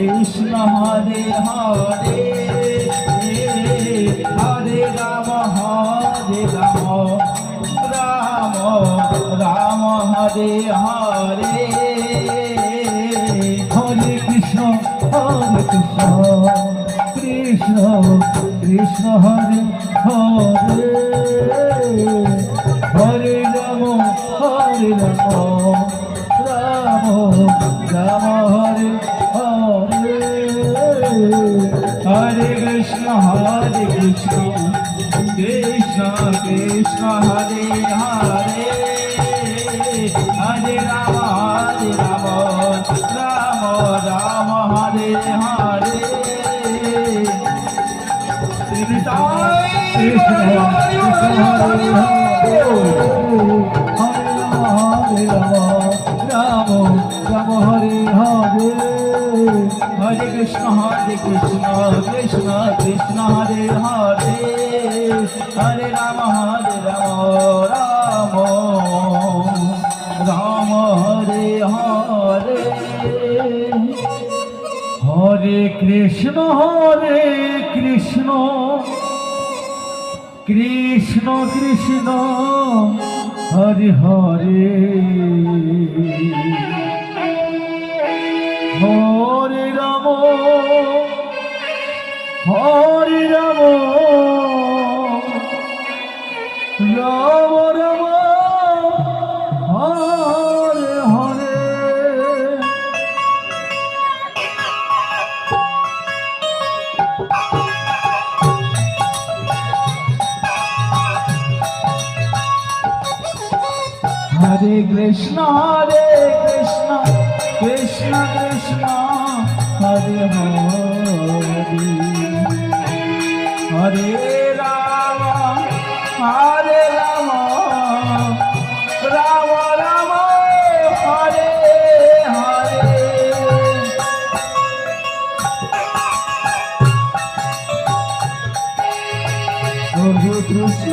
Krishna Hare Hare Hare Ram Ram Ram Hare Hare Hare Krishna Krishna Krishna Hare Hare Hare Ram Ram Ram Hare Hare Hare Krishna Krishna Krishna Hare Hare Hare Ram Ram Ram Hare Hare Hare Krishna Krishna Krishna Hare Hare Hare Ram Ram Ram Hare Hare Hare Krishna Krishna Krishna Hare Hare Hare Ram Ram Ram Hare Hare Hare Krishna Krishna Krishna Hare Hare Hare Ram Ram Ram Hare Hare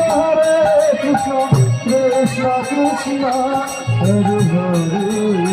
Hare Krishna Krishna Krishna Hare Hare